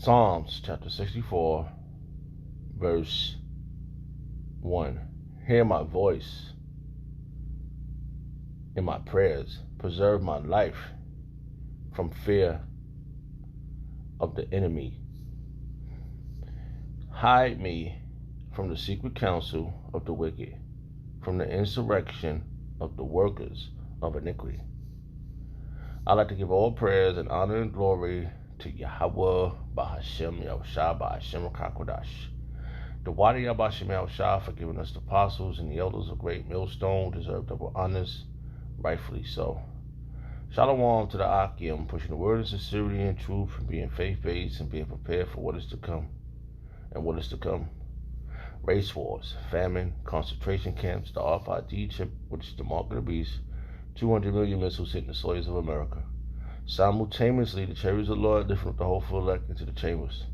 Psalms chapter 64, verse 1. Hear my voice in my prayers. Preserve my life from fear of the enemy. Hide me from the secret counsel of the wicked, from the insurrection of the workers of iniquity. I like to give all prayers and honor and glory to Yahweh Bahashem Yahushua Bahashem Kakodash. The Wadi Yabashim Yahushua for giving us the apostles and the elders of great millstone, deserve double honors, rightfully so. Shalom to the Akim, pushing the word of sincerity and truth, and being faith-based and being prepared for what is to come. And what is to come? Race wars, famine, concentration camps, the RFID chip, which is the mark of the beast, 200 million missiles hitting the soils of America. Simultaneously, the chariots of the Lord lifting up the hopeful elect into the chambers.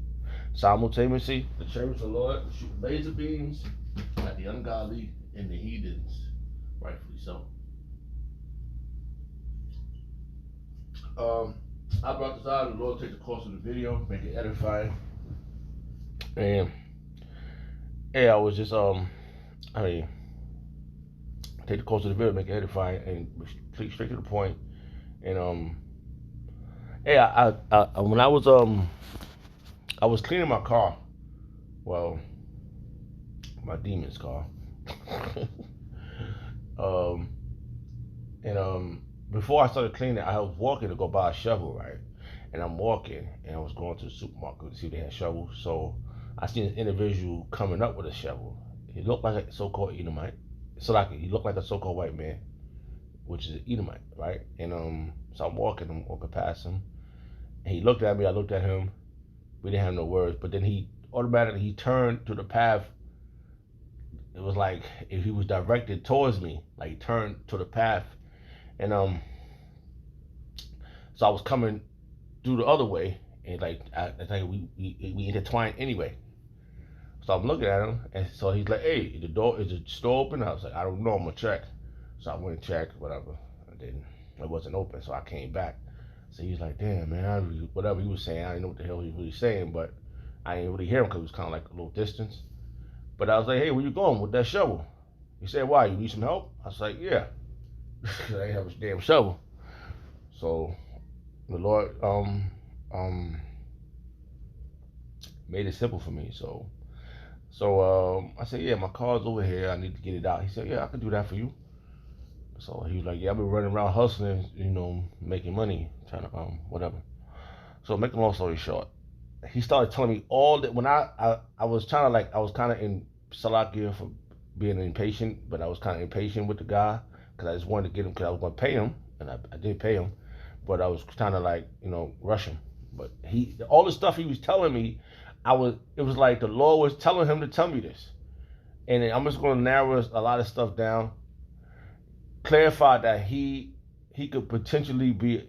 Simultaneously, the chariots of the Lord shoot laser beams at the ungodly and the heathens, rightfully so. I brought this out. The Lord take the course of the video, make it edifying, and I was just take the course of the video, make it edifying, and straight to the point. And when I was cleaning my car, well, my demon's car, before I started cleaning it, I was walking to go buy a shovel, right? And I'm walking, and I was going to the supermarket to see if they had shovels. So I seen an individual coming up with a shovel. He looked like a so-called Edomite. He looked like a so-called white man, which is an Edomite, right? And so I'm walking past him, and he looked at me. I looked at him. We didn't have no words, but then he automatically turned to the path. It was like if he was directed towards me, like he turned to the path, and so I was coming through the other way, and I think we intertwined anyway. So I'm looking at him, and so he's like, "Hey, is the store open?" I was like, "I don't know, I'm gonna check." So I went and checked, whatever, and then it wasn't open, so I came back. So he was like, "Damn, man, whatever he was saying, I didn't know what the hell he was really saying, but I didn't really hear him because it was kind of like a little distance." But I was like, "Hey, where you going with that shovel?" He said, "Why, you need some help?" I was like, "Yeah." Because I didn't have a damn shovel. So the Lord made it simple for me. So I said, "Yeah, my car's over here. I need to get it out." He said, "Yeah, I can do that for you." So he was like, "Yeah, I've been running around hustling, making money, trying to whatever." So make a long story short, he started telling me all that. When I was trying to I was kind of in Salakia for being impatient, but I was kind of impatient with the guy because I just wanted to get him because I was going to pay him, and I did pay him, but I was trying to rush him. But all the stuff he was telling me, it was like the Lord was telling him to tell me this, and I'm just going to narrow a lot of stuff down, clarify that he could potentially be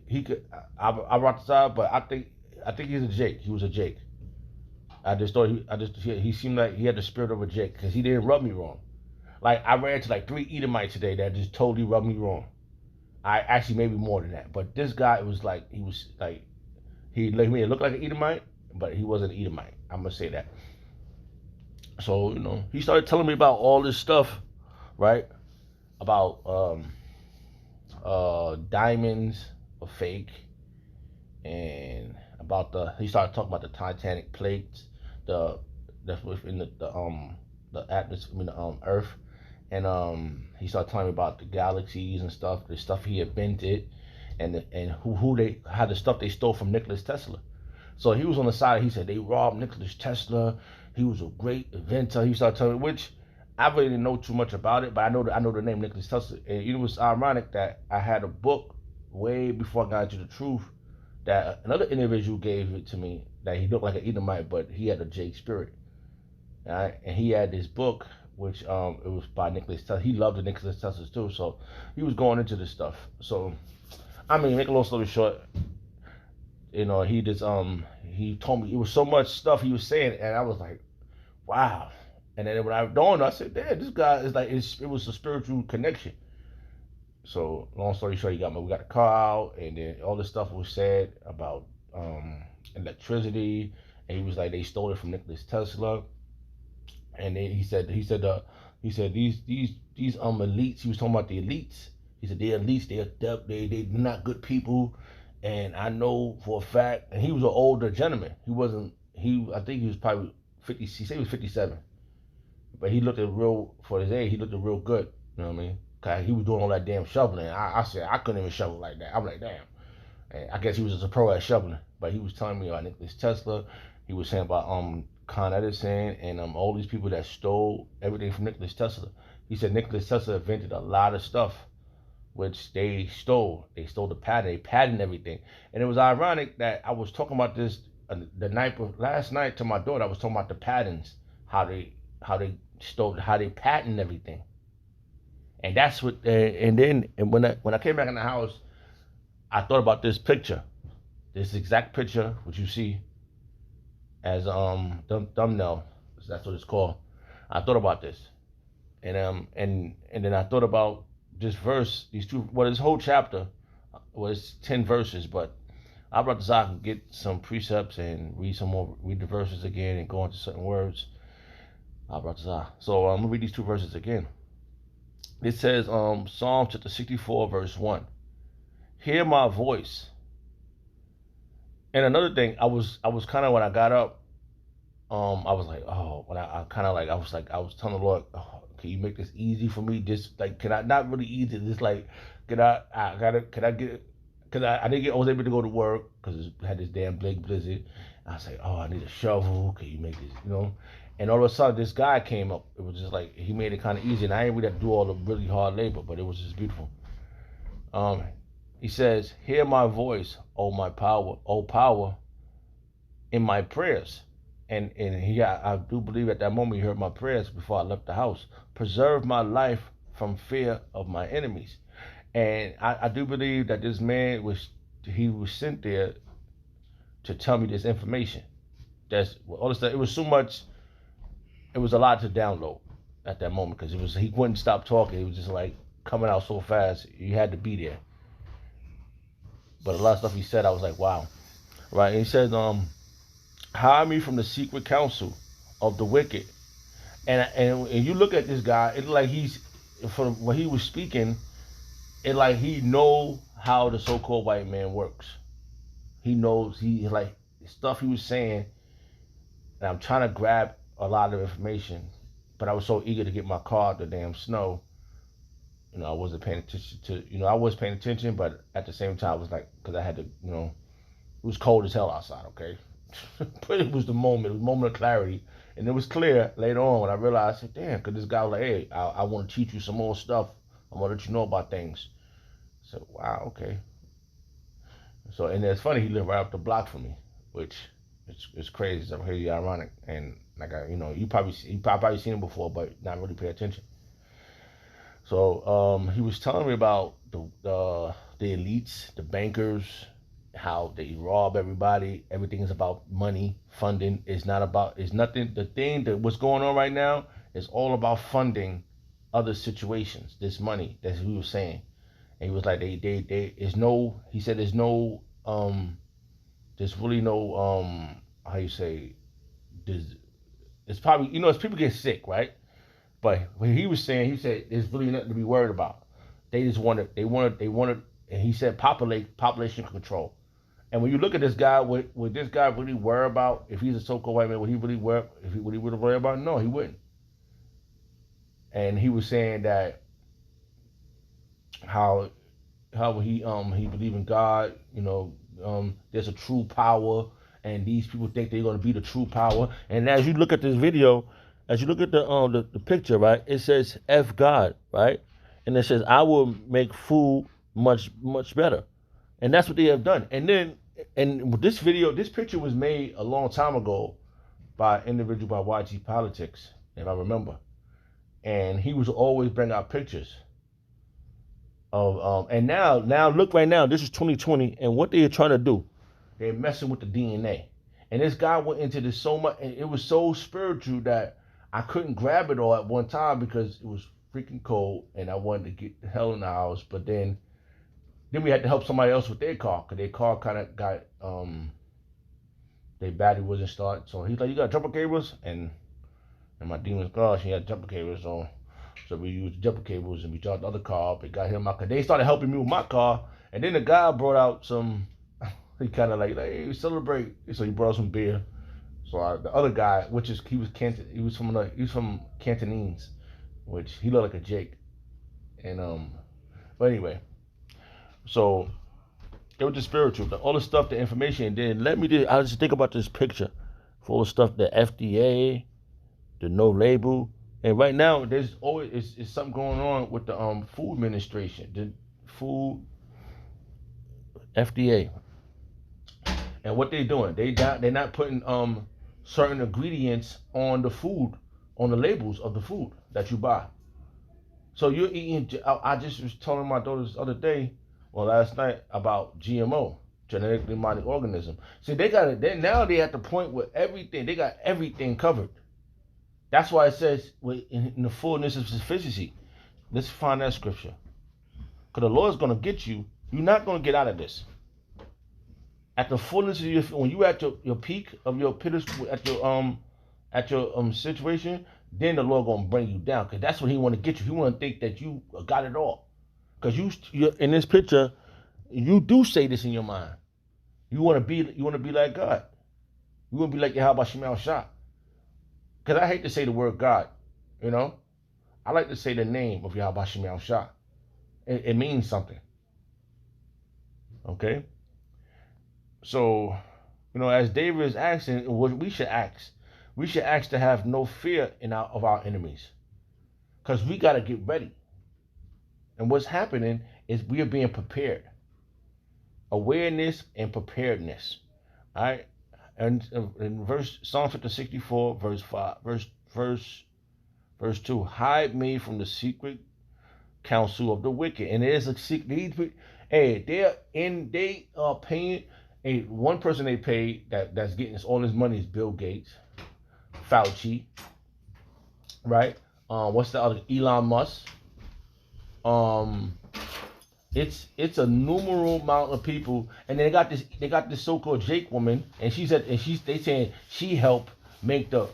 I brought this out, but I think he's a Jake. He was a Jake. I just thought he seemed like he had the spirit of a Jake because he didn't rub me wrong. Like I ran into 3 Edomites today that just totally rubbed me wrong. I actually maybe more than that, but this guy it was like he looked like an Edomite, but he wasn't an Edomite. I'm gonna say that. So he started telling me about all this stuff, right? About diamonds are fake, and he started talking about the Titanic plates, that's within the atmosphere, the Earth, and he started telling me about the galaxies and stuff, the stuff he invented, and how the stuff they stole from Nikola Tesla. So he was on the side. He said they robbed Nikola Tesla. He was a great inventor. He started telling me, which I really didn't know too much about it, but I know the name Nikola Tesla. And it was ironic that I had a book way before I got into the truth that another individual gave it to me that he looked like an Edomite, but he had a Jake spirit. Right? And he had this book, which it was by Nikola Tesla. He loved the Nikola Tesla too, so he was going into this stuff. So, make a long story short, he told me it was so much stuff he was saying, and I was like, wow. And then when I dawned, I said, damn, this guy is it was a spiritual connection. So long story short, we got the car out, and then all this stuff was said about electricity and he was like they stole it from Nikola Tesla, and he said these elites. He was talking about the elites. He said the elites they're not good people, and I know for a fact. And he was an older gentleman. He wasn't he I think he was probably 50. He said he was 57, but he looked at real for his age. He looked at real good. You know what I mean? Cause he was doing all that damn shoveling. I said I couldn't even shovel like that. I'm like damn. And I guess he was just a pro at shoveling. But he was telling me about Nikola Tesla. He was saying about Con Edison and all these people that stole everything from Nikola Tesla. He said Nikola Tesla invented a lot of stuff which they stole. They stole the patent. They patented everything. And it was ironic that I was talking about this last night to my daughter. I was talking about the patents, how they stole, how they patent everything. And that's what. And then when I came back in the house, I thought about this picture, this exact picture, which you see as thumbnail. That's what it's called. I thought about this, and then I thought about this verse, these two, well, this whole chapter was 10 verses, but I brought this out and get some precepts and read the verses again and go into certain words. I brought this out. So I'm gonna read these two verses again. It says, Psalm chapter 64, verse 1. Hear my voice. And another thing, I was kind of when I got up, I was like, oh, when I kind of like, I was telling the Lord, oh, can you make this easy for me? Just like, can I not really easy? Just like, can I get, because I didn't get, I was able to go to work because it had this damn big blizzard. I was like, oh, I need a shovel. Can you make this, you know? And all of a sudden, this guy came up. It was just like, he made it kind of easy. And I didn't really have to do all the really hard labor, but it was just beautiful. He says, hear my voice, O power, in my prayers. And I do believe at that moment he heard my prayers before I left the house. Preserve my life from fear of my enemies. And I do believe that this man was sent there to tell me this information. That's all this stuff. It was so much. It was a lot to download at that moment because he wouldn't stop talking. It was just like coming out so fast. You had to be there. But a lot of stuff he said, I was like, wow. Right? And he said, hide me from the secret counsel of the wicked. And you look at this guy, it's like from what he was speaking, it like he know how the so-called white man works. He knows, he like, stuff he was saying, and I'm trying to grab a lot of information, but I was so eager to get my car out the damn snow. You know, I wasn't paying attention to, I was paying attention, but at the same time, I was like, because I had to, it was cold as hell outside, okay? But it was a moment of clarity. And it was clear later on when I realized, I said, damn, because this guy was like, hey, I want to teach you some more stuff. I want to let you know about things. I said, wow, okay. So, and it's funny, he lived right up the block from me, which it's crazy. It's really ironic. And like, you probably seen him before, but not really pay attention. So he was telling me about the elites, the bankers, how they rob everybody. Everything is about money, funding. It's nothing. The thing that what's going on right now is all about funding other situations. This money, that's what he was saying. And he was like, he said there's really no, how you say, it's probably, as people get sick, right? But when he was saying, he said there's really nothing to be worried about. They wanted, and he said population control. And when you look at this guy, would this guy really worry about, if he's a so-called white man, would he really worry about? No, he wouldn't. And he was saying that how he believe in God, there's a true power, and these people think they're going to be the true power. And as you look at this video, as you look at the picture, right, it says F God, right? And it says, I will make food much, much better. And that's what they have done. And this picture was made a long time ago by an individual by YG Politics, if I remember. And he was always bring out pictures of, and now look right now, this is 2020, and what they are trying to do, they're messing with the DNA. And this guy went into this so much, and it was so spiritual that I couldn't grab it all at one time because it was freaking cold and I wanted to get the hell in the house. But then we had to help somebody else with their car because their car kind of got their battery wasn't start. So he's like, you got jumper cables? And my demon's car, she had jumper cables. So we used jumper cables and we charged the other car up. It got him my car. They started helping me with my car. And then the guy brought out some, he kind of like, hey, celebrate. So he brought out some beer. So the other guy, which is, he was from Cantonese, which he looked like a Jake. And, but anyway, so it was just spiritual. All the stuff, the information. And then I just think about this picture for all the stuff, the FDA, the no label. And right now, there's always it's something going on with the food administration, the food FDA, and what they're doing. They're not putting certain ingredients on the food, on the labels of the food that you buy. So you're eating. I just was telling my daughters the other day, well, last night, about GMO, genetically modified organism. See, they got it. Now they at the point where they got everything covered. That's why it says in the fullness of sufficiency. Let's find that scripture. Because the Lord's going to get you. You're not going to get out of this. At the fullness of when you at your peak of your at your situation, then the Lord going to bring you down. Because that's what he want to get you. He want to think that you got it all. Because you in this picture, you do say this in your mind. You want to be like God. You want to be like Yahweh Shemal Shah. Because I hate to say the word God, you know. I like to say the name of Yahweh Shemal Shah. It means something. Okay? So, as David is asking, what we should ask. We should ask to have no fear of our enemies. Because we got to get ready. And what's happening is we are being prepared. Awareness and preparedness. All right? And in Psalm 64, verse 2, hide me from the secret counsel of the wicked. And there's a secret. Hey, they are paying. One person they pay that's getting all this money is Bill Gates, Fauci, right? What's the other? Elon Musk. It's a numerous amount of people, and they got this so-called Jake woman, and they saying she helped make the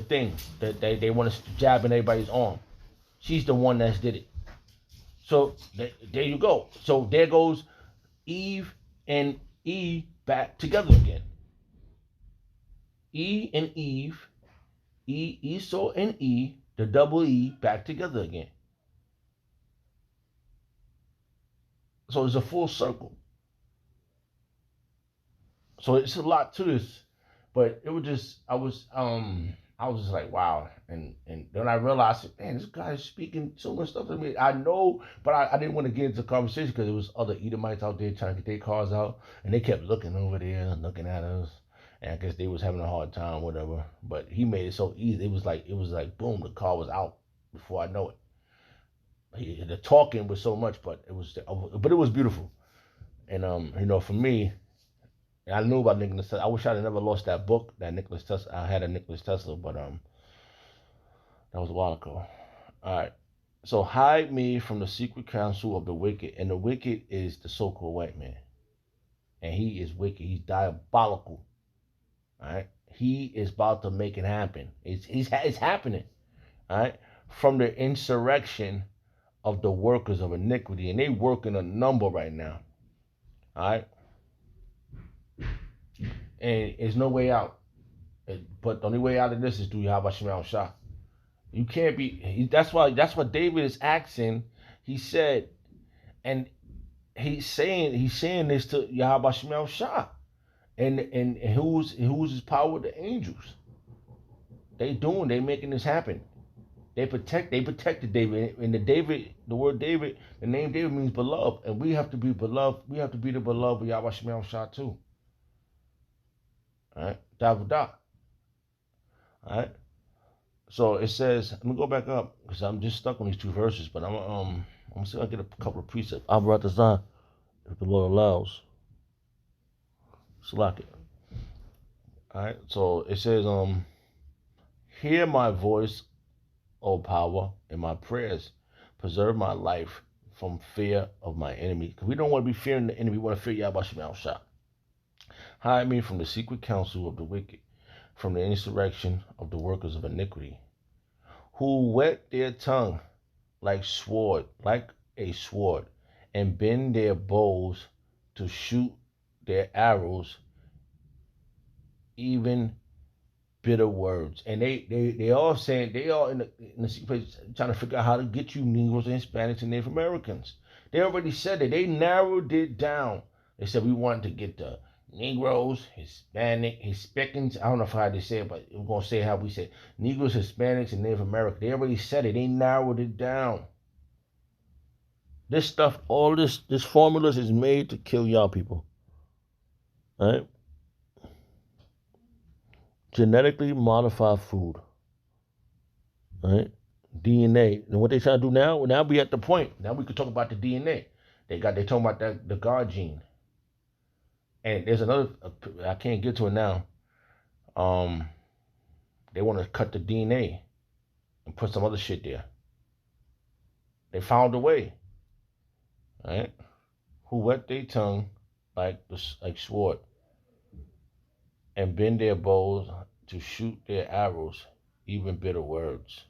thing that they want to jab in everybody's arm. She's the one that did it. So there you go. So there goes Eve and Eve back together again. E and Eve, Esau and Eve, the double E back together again. So it's a full circle. So it's a lot to this, but it was just I was just like, wow, and then I realized, man, this guy is speaking so much stuff to me. I know, but I didn't want to get into the conversation because there was other Edomites out there trying to get their cars out, and they kept looking over there and looking at us, and I guess they was having a hard time, whatever. But he made it so easy. It was like boom, the car was out before I know it. The talking was so much, but it was beautiful, and for me, I knew about Nikola Tesla. I wish I'd never lost that book, that Nikola Tesla. I had a Nikola Tesla, but that was a while ago. All right, so hide me from the secret counsel of the wicked, and the wicked is the so-called white man, and he is wicked. He's diabolical. All right, he is about to make it happen. It's happening. All right, from the insurrection of the workers of iniquity, and they working a number right now. All right, and there's no way out. But the only way out of this is through Yahweh Shemal Shah. You can't be. That's what David is asking. He said, and he's saying this to Yahweh Shemal Shah, and who's his power with the angels. They making this happen. They protected David, and the word David, the name David means beloved, and we have to be beloved. We have to be the beloved of Yahweh Shemal Shah too. All right, Davadah. All right. So it says, let me go back up because I'm just stuck on these two verses, but I'm gonna see if I get a couple of precepts. I'll write this down if the Lord allows. Select it. All right. So it says, hear my voice, O power, in my prayers. Preserve my life from fear of my enemy. Because we don't want to be fearing the enemy. We want to fear Yahweh Shemal Shah. Hide me from the secret counsel of the wicked, from the insurrection of the workers of iniquity, who wet their tongue like a sword, and bend their bows to shoot their arrows, even bitter words. And they all saying, they all in the secret place trying to figure out how to get you Negroes and Hispanics and Native Americans. They already said it. They narrowed it down. They said we wanted to get the Negroes, Hispanics. I don't know how they say it, but we're gonna say how we say it. Negroes, Hispanics, and Native Americans. They already said it. They narrowed it down. This stuff, all this formulas is made to kill y'all people. All right? Genetically modified food. All right? DNA. And what they trying to do now? Now we at the point. Now we could talk about the DNA. They talking about the guard gene. And there's another. I can't get to it now. They want to cut the DNA and put some other shit there. They found a way. All right? Who wet their tongue like sword, and bend their bows to shoot their arrows, even bitter words.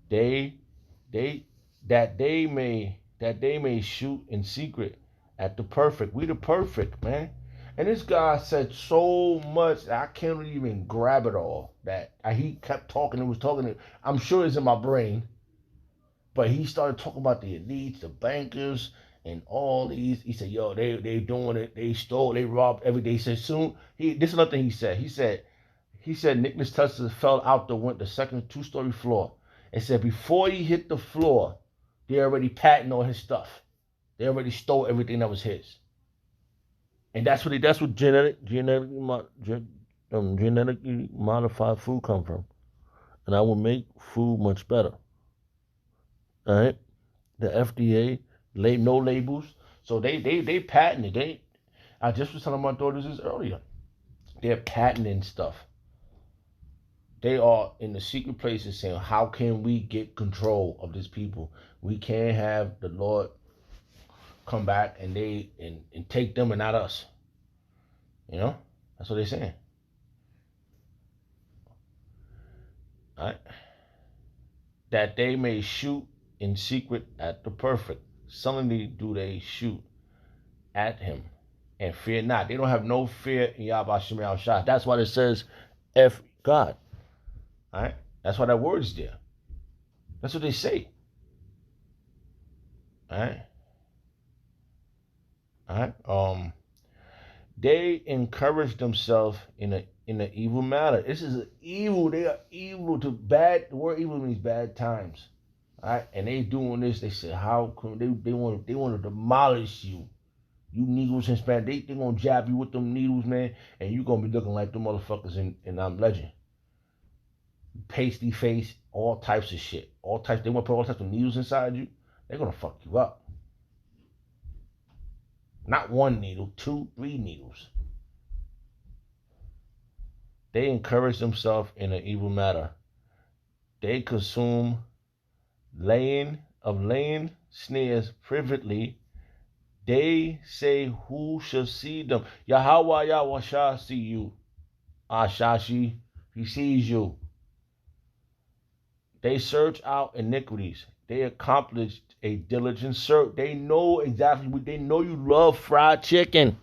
They that they may shoot in secret at the perfect. We the perfect, man. And this guy said so much that I can't even grab it all. That he kept talking and was talking. I'm sure it's in my brain. But he started talking about the elites, the bankers, and all these. He said, "Yo, they doing it. They stole. They robbed every day." He said, "Soon." This is another thing he said. He said Nicholas Tesla fell out the second 2-story floor, and said before he hit the floor, they already patented all his stuff. They already stole everything that was his. And that's what genetically modified food come from. And I will make food much better. All right, the FDA no labels, so they patented. I just was telling my daughters this earlier. They're patenting stuff. They are in the secret places saying, "How can we get control of these people? We can't have the Lord come back and take them and not us." You know, that's what they're saying. All right, that they may shoot in secret at the perfect. Suddenly do they shoot at him and fear not. They don't have no fear in Yahweh Shem Shah. That's why it says F God. All right? That's why that word's there. That's what they say. All right? All right? They encourage themselves in an evil manner. This is an evil. They are evil to bad. The word evil means bad times. All right? And they doing this. They say, how come they want to demolish you? You Negroes and Hispanic, they gonna jab you with them needles, man, and you gonna be looking like them motherfuckers in Legend. Pasty face, all types of shit. They wanna put all types of needles inside you. They're gonna fuck you up. Not one needle, 2, 3 needles. They encourage themselves in an evil matter. They consume laying snares privately. They say, who shall see them? Yahweh shall see you. Ashashi, he sees you. They search out iniquities. They accomplished a diligent search. They know exactly what they know. You love fried chicken.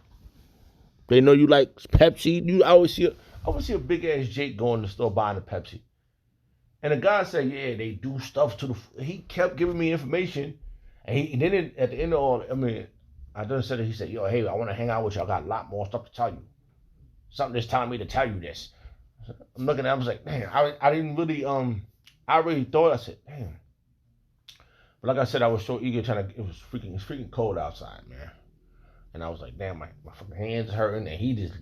They know you like Pepsi. I always see a big ass Jake going to the store buying a Pepsi. And the guy said, yeah, they do stuff to the. He kept giving me information. And then at the end of all, I done said it. He said, "Yo, hey, I want to hang out with you. I got a lot more stuff to tell you. Something that's telling me to tell you this." I'm looking at it, I was like, "Damn, I didn't really I really thought." I said, "Damn." But like I said, I was so eager it was freaking cold outside, man. And I was like, "Damn, my fucking hands hurting." And he just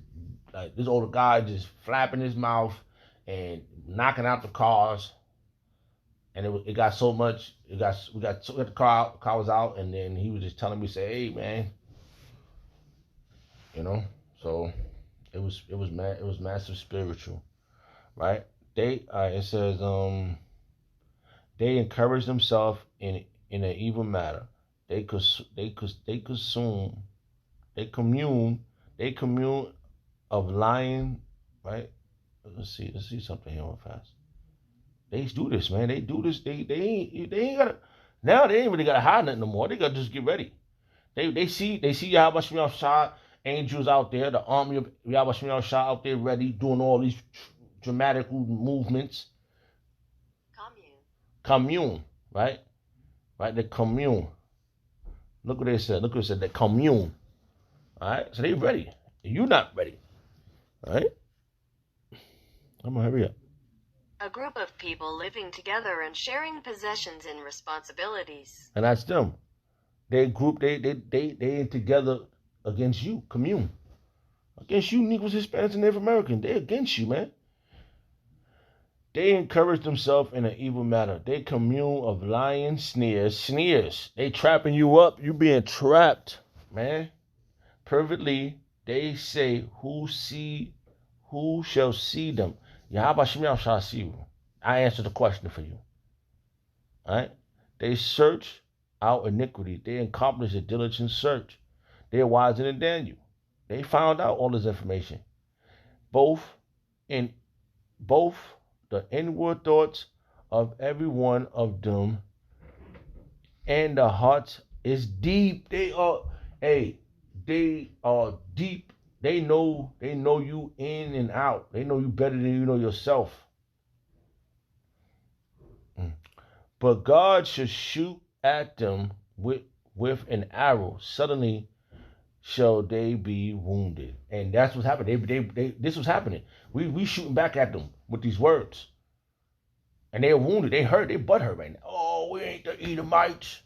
this older guy just flapping his mouth and knocking out the cars. And it got so much. We got the car was out, and then he was just telling me, say, "Hey, man, you know." So it was massive spiritual, right? It says they encourage themselves in an evil matter. They commune. They commune of lying, right? Let's see something here real fast. They do this, man. They do this. They ain't gotta now. They ain't really gotta hide nothing no more. They gotta just get ready. They see Yahweh Shemiel Shah angels out there, the army of Yahweh Shemiel Shah out there ready, doing all these dramatic movements. Commune, right? Right? The commune. Look what they said. Look what it said. The commune. All right. So they ready. You're not ready. All right. I'm gonna hurry up. A group of people living together and sharing possessions and responsibilities. And that's them. They group. They together against you. Commune against you, Negroes, Hispanics, and Native Americans. They against you, man. They encourage themselves in an evil manner. They commune of lying sneers. They trapping you up. You being trapped, man. Perfectly, they say, who shall see them? Yahweh Shemiel shall see you. I answered the question for you. All right? They search out iniquity. They accomplish a diligent search. They're wiser than Daniel. They found out all this information. Both in both the inward thoughts of every one of them and the hearts is deep. They are deep. They know you in and out. They know you better than you know yourself. But God should shoot at them with an arrow. Suddenly shall they be wounded. And that's what's happening. This was happening. We shooting back at them with these words. And they're wounded. They hurt. They butt hurt right now. Oh, we ain't the Edomites.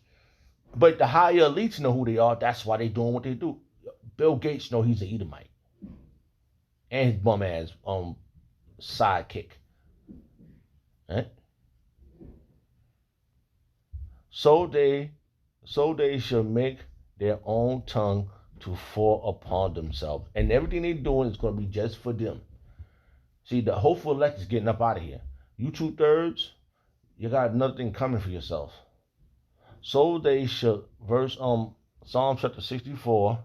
But the higher elites know who they are. That's why they doing what they do. Bill Gates know he's an Edomite. And his bum ass sidekick. Right? So they shall make their own tongue to fall upon themselves. And everything they're doing is going to be just for them. See, the hopeful elect is getting up out of here. You 2/3, you got nothing coming for yourself. So they shall, Psalm chapter 64,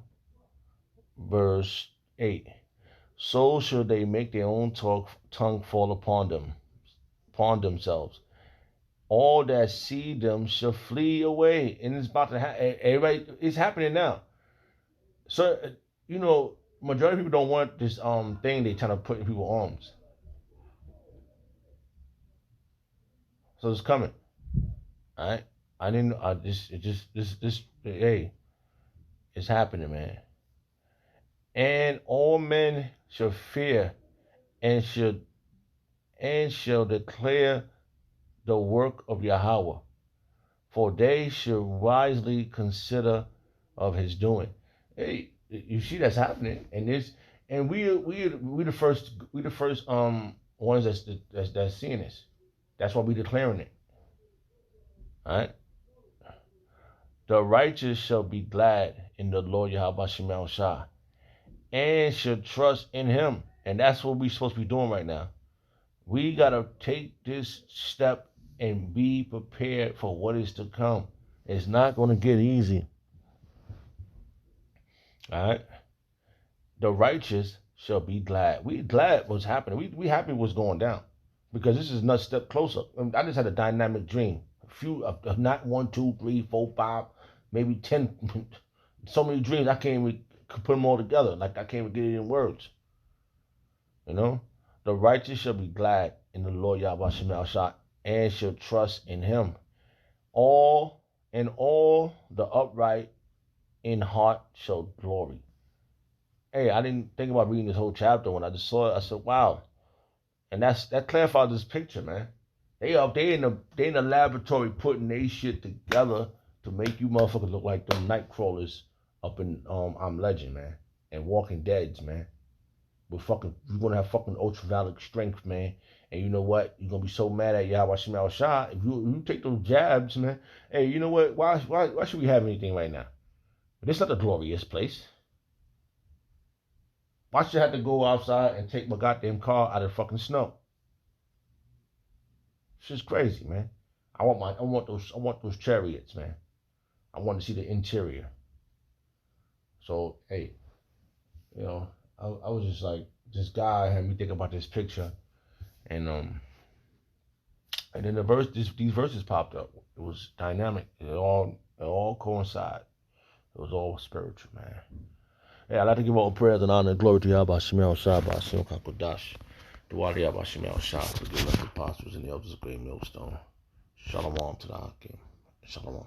verse 8. So shall they make their own tongue fall upon themselves. All that see them shall flee away. And it's about to happen. Everybody, it's happening now. So, majority of people don't want this thing they trying to put in people's arms. So it's coming. All right. Hey, it's happening, man. And all men shall fear and shall declare the work of Yahweh, for they shall wisely consider of his doing. Hey, you see that's happening, and we the first ones that's seeing this. That's why we declaring it. All right. The righteous shall be glad in the Lord Yahweh Shemiel Shah, and shall trust in him. And that's what we're supposed to be doing right now. We got to take this step and be prepared for what is to come. It's not going to get easy. All right? The righteous shall be glad. We glad what's happening. We happy what's going down. Because this is another step closer. I just had a dynamic dream. A few, not 1, 2, 3, 4, 5, maybe 10. So many dreams, I can't even put them all together. Like, I can't even get it in words. You know? The righteous shall be glad in the Lord Yahweh Shemiel Shah, and shall trust in him. All the upright in heart shall glory. Hey, I didn't think about reading this whole chapter. When I just saw it, I said, wow. And that clarifies this picture, man. They in the laboratory putting their shit together to make you motherfuckers look like them night crawlers up in I'm Legend, man. And Walking Deads, man. You're gonna have fucking ultraviolet strength, man. And you know what? You're gonna be so mad at Yahweh Shemiel Shah if you take those jabs, man. Hey, you know what? Why should we have anything right now? This is not a glorious place. Why should I have to go outside and take my goddamn car out of the fucking snow? It's just crazy, man. I want those chariots, man. I want to see the interior. So, hey, You know, I was just like, this guy had me think about this picture, and then these verses popped up. It was dynamic. It all coincide. It was all spiritual, man. Yeah, I'd like to give all praise and honor and glory to Yahweh Shemel Shah, Bashim Kakodash. The water Yahweh Shemel Shah, to the apostles and the elders of Great Millstone. Shalom to the Hakim. Shalom.